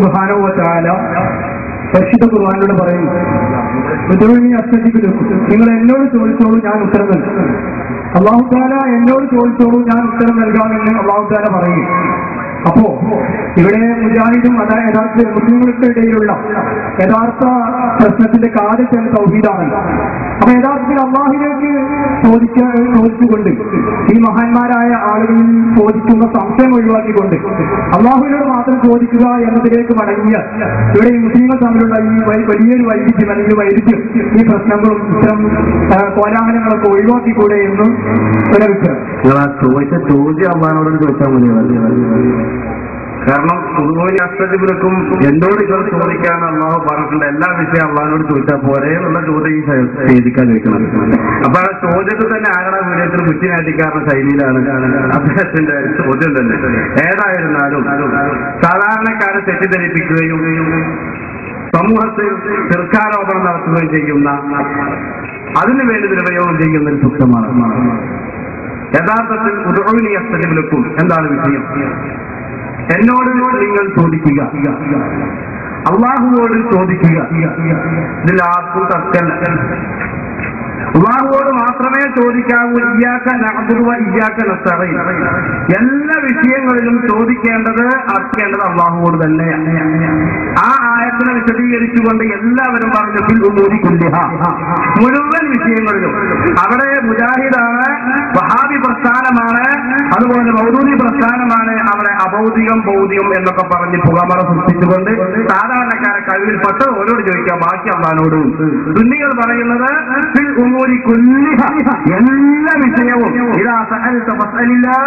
സുബ്ഹാനഹു വ തആല പരിശുദ്ധ ഖുർആനിലൂടെ പറയുന്നു, നിങ്ങൾ എന്നോട് ചോദിച്ചോളൂ, ഞാൻ ഉത്തരം നൽകും. അല്ലാഹു തആല എന്നോട് ചോദിച്ചോളൂ, ഞാൻ ഉത്തരം നൽകാമെന്ന് അല്ലാഹു തആല പറയും. അപ്പോ ഇവിടെ മുജാഹിദും അതായത് യഥാർത്ഥ മുസ്ലിങ്ങൾക്ക് ഇടയിലുള്ള യഥാർത്ഥ പ്രശ്നത്തിന്റെ കാര്യം തൗഹീദാണ്. അപ്പൊ യഥാർത്ഥത്തിൽ അല്ലാഹുവിലേക്ക് ചോദിച്ചുകൊണ്ട് ഈ മഹാന്മാരായ ആളുകളിൽ ചോദിക്കുന്ന സംശയം ഒഴിവാക്കിക്കൊണ്ട് അല്ലാഹുവിനോട് മാത്രം ചോദിക്കുക എന്നതിലേക്ക് മടങ്ങിയ ഇവിടെ ഈ മുസ്ലിങ്ങൾ തമ്മിലുള്ള ഈ വലിയൊരു വൈവിധ്യം അല്ലെങ്കിൽ വൈരുദ്ധ്യം, ഈ പ്രശ്നങ്ങളും ഇത്തരം കോലാഹലങ്ങളൊക്കെ ഒഴിവാക്കിക്കൂടെ എന്ന് ചോദ്യം അള്ളാഹിനോട് ചോദിച്ചാൽ മതി. കാരണം പൊതുവെ അസ്തജിബിലക്കും എന്നോട് ചോദിക്കാൻ അള്ളാഹു പറഞ്ഞിട്ടുണ്ട്. എല്ലാ വിഷയം അള്ളാഹിനോട് ചോദിച്ചാൽ പോരെ എന്നുള്ള ചോദ്യം ഈ ചെയ്തിക്കാൻ ചോദിക്കണം. അപ്പൊ ആ ചോദ്യത്തിൽ തന്നെ ആകണ വീഡിയോത്തിൽ കുറ്റിനാട്ടിക്കാരുടെ ശൈലിയിലാണ് അദ്ദേഹത്തിന്റെ ചോദ്യം തന്നെ. ഏതായിരുന്നാലും സാധാരണക്കാരെ തെറ്റിദ്ധരിപ്പിക്കുകയും സമൂഹത്തിൽ ചെറുക്കാരോപണം നടത്തുകയും ചെയ്യുന്ന, അതിനുവേണ്ടി ദുരുപയോഗം ചെയ്യുന്ന ഒരു സൂക്തമാണ്. യഥാർത്ഥത്തിൽ ഉദുഉനി അസ്തജിബ് ലക്കും എന്താണ് വിഷയം? എന്നോട് നിങ്ങൾ ചോദിക്കുക, അള്ളാഹുവോട് ചോദിക്കുക. ഇതിൽ ആർക്കും തർക്കമല്ല. അള്ളാഹുവോട് മാത്രമേ ചോദിക്കാവൂ. ഇയ്യാക നഅ്ബുദു വ ഇയ്യാക നസ്തഈൻ. എല്ലാ വിഷയങ്ങളിലും ചോദിക്കേണ്ടത് അർപ്പിക്കേണ്ടത് അള്ളാഹുവോട് തന്നെയാണ്. ആ ആയത്തിനെ വിശദീകരിച്ചുകൊണ്ട് എല്ലാവരും പറഞ്ഞു ഫിൽ ഉമൂരി കുല്ലിഹാ, മുഴുവൻ വിഷയങ്ങളിലും. അവിടെ മുജാഹിദാണ്, വഹാബി പ്രസ്ഥാനമാണ്, അതുപോലെ മൗദൂദി പ്രസ്ഥാനമാണ്. അവിടെ അഭൗതികം ഭൗതികം എന്നൊക്കെ പറഞ്ഞ് പുകമറ സൃഷ്ടിച്ചുകൊണ്ട് സാധാരണക്കാരെ കഴിവിൽപ്പെട്ട് ഓരോട് ചോദിക്കാം, ബാക്കി അള്ളാഹിനോടും. സുന്നികൾ പറയുന്നത് ഫിൽ ഉമൂരി കുല്ലിഹാ, എല്ലാ വിഷയവും ഇദാ സഅൽത ഫസ്അലില്ലാ,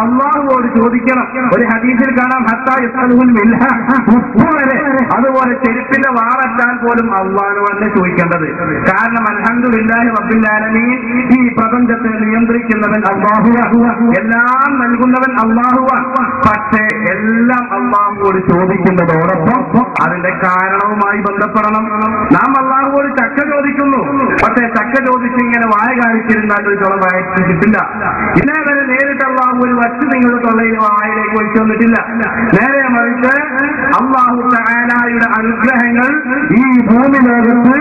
അള്ളാഹുവോട് ചോദിക്കണം. ഒരു ഹദീസിൽ കാണാം ഹത്താ യസ്അലുൽ മിൽഹ, വരെ. അതുപോലെ ചെരുപ്പിന്റെ വാററ്റാൻ പോലും അള്ളാഹുവോട് ചോദിക്കേണ്ടത്. കാരണം അൽഹംദുലില്ലാഹി റബ്ബിൽ ആലമീൻ, ഈ പ്രപഞ്ചത്തെ നിയന്ത്രിക്കുന്നവൻ അല്ലാഹുവാണ്, എല്ലാം നൽകുന്നവൻ അല്ലാഹുവാണ്. പക്ഷേ എല്ലാം അള്ളാഹുവോട് ചോദിക്കുന്നതോടൊപ്പം അതിന്റെ കാരണവുമായി ബന്ധപ്പെടണം. നാം അള്ളാഹുവോട് ചക്ക ചോദിക്കുന്നു, പക്ഷേ ചക്ക ചോദിച്ച് ഇങ്ങനെ വായ കാണിച്ചിരുന്നാൽ ഒരു ചുളം വായിച്ചിട്ടില്ല. ഇന്നേ വരെ നേരിട്ട് അള്ളാഹു ഒരു വച്ച് നിങ്ങളുടെ തൊള്ളയിൽ വായിലേക്ക് വെച്ചു വന്നിട്ടില്ല. നേരെ മറിച്ച് അല്ലാഹു തആലയുടെ അനുഗ്രഹങ്ങൾ ഈ ഭൂമി ലോകത്ത്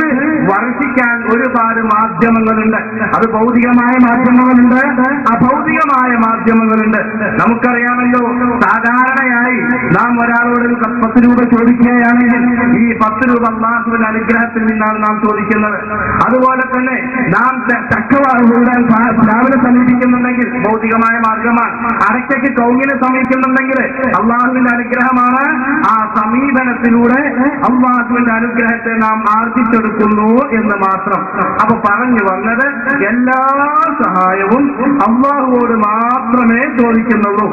വർഷിക്കാൻ ഒരുപാട് മാധ്യമങ്ങളുണ്ട്. അത് ഭൗതികമായ മാധ്യമങ്ങളുണ്ട്, അഭൗതികമായ മാധ്യമങ്ങളുണ്ട്. നമുക്കറിയാമല്ലോ, സാധാരണയായി നാം ഒരാളോട് 10 രൂപ ചോദിക്കുകയാണെങ്കിൽ ഈ 10 രൂപ അല്ലാഹുവിന്റെ അനുഗ്രഹത്തിൽ നിന്നാണ് നാം ചോദിക്കുന്നത്. അതുപോലെ തന്നെ നാം രാവിലെ സമീപിക്കുന്നുണ്ടെങ്കിൽ ഭൗതികമായ മാർഗമാണ്. അടയ്ക്കയ്ക്ക് കൗങ്ങിനെ സമീപിക്കുന്നുണ്ടെങ്കിൽ അള്ളാഹുവിന്റെ അനുഗ്രഹമാണ്. ആ സമീപനത്തിലൂടെ അള്ളാഹുവിന്റെ അനുഗ്രഹത്തെ നാം ആർജിച്ചെടുക്കുന്നു എന്ന് മാത്രം. അപ്പൊ പറഞ്ഞു വന്നത്, എല്ലാ സഹായവും അള്ളാഹുവോട് മാത്രമേ ചോദിക്കുന്നുള്ളൂ.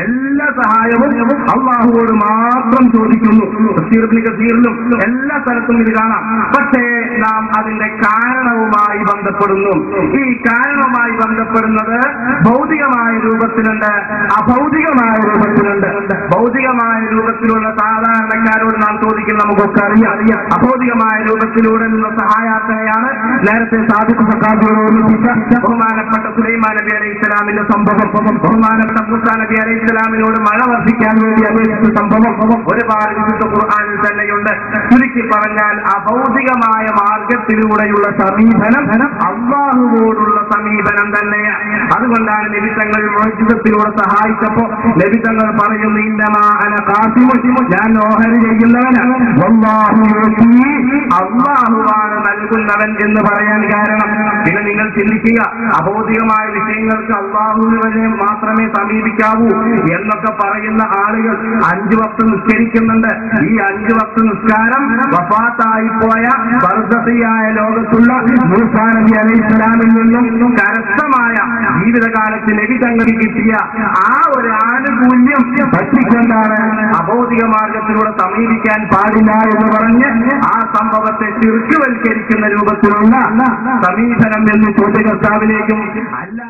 എല്ലാ സഹായവും അള്ളാഹുവോട് മാത്രം ചോദിക്കുന്നു. കസീറിലും എല്ലാ സ്ഥലത്തും ഇത് കാണാം. പക്ഷേ നാം അതിന്റെ കാരണവുമായി ബന്ധപ്പെടുന്നു. ഈ കാരണവുമായി ബന്ധപ്പെടുന്നത് ഭൗതികമായ രൂപത്തിലുണ്ട്, അഭൗതികമായ രൂപത്തിലുണ്ട്. ഭൗതികമായ രൂപത്തിലുള്ള സാധാരണക്കാരോട് നാം ചോദിക്കുന്ന നമുക്കൊക്കെ അറിയാം. അഭൗതികമായ രൂപത്തിലൂടെ നിന്ന സഹായാർത്ഥനയാണ് നേരത്തെ സാദിഖ് സഖാഫിയോട് ഓർമ്മിപ്പിച്ച ബഹുമാനപ്പെട്ട സുലൈമാൻ നബി അലൈഹി ഇസ്ലാമിന്റെ സംഭവം, ബഹുമാനപ്പെട്ട മൂസാ നബി അലൈഹി ഇസ്ലാമിനോട് മഴ വർഷിക്കാൻ വേണ്ടി അപേക്ഷിച്ച സംഭവം ഒരുപാട് വിശുദ്ധ ഖുർആനിൽ തന്നെയുണ്ട്. ചുരുക്കി പറഞ്ഞാൽ അഭൗതികമായ മാർഗത്തിലൂടെയുള്ള സമീപനം അല്ലാഹുവോടുള്ള സമീപനം തന്നെയാണ്. അതുകൊണ്ടാണ് നബി തങ്ങൾ മുഅ്ജിസത്തിലൂടെ സഹായിച്ചപ്പോ നബി തങ്ങൾ പറയുന്നു, ഇന്നമാ അന ഖാസിമു, ഞാൻ ഓഹരി ചെയ്യുന്നവനാണ്, വല്ലാഹു യുഅതി, അല്ലാഹുവാണ് നൽകുന്നവൻ എന്ന് പറയാൻ കാരണം. പിന്നെ നിങ്ങൾ ചിന്തിക്കുക, അഭൗതികമായ വിഷയങ്ങൾക്ക് അല്ലാഹുവിനെ മാത്രമേ സമീപിക്കാവൂ എന്നൊക്കെ പറയുന്ന ആളുകൾ 5 വക്ത് നിസ്കരിക്കുന്നുണ്ട്. ഈ 5 വക്ത് നിസ്കാരം വഫാത്തായി പോയ ബർസഖിയായ ലോകത്തുള്ള മൂസാ നബി അലൈഹി ഇസ്ലാമിൽ നിന്നും കരസ്ഥമായ ജീവിതകാലത്ത് നബി തങ്ങൾക്ക് കിട്ടിയ ആ ഒരു ആനുകൂല്യം പറ്റിക്കൊണ്ടാണ് അഭൗതിക മാർഗത്തിലൂടെ സമീപിക്കാൻ പാടില്ല എന്ന് പറഞ്ഞ് ആ സംഭവത്തെ ശിർക്കുവൽക്കരിക്കുന്ന രൂപത്തിലുള്ള സമീപനം എന്ന് ചോദ്യകർത്താവിലേക്കും അല്ല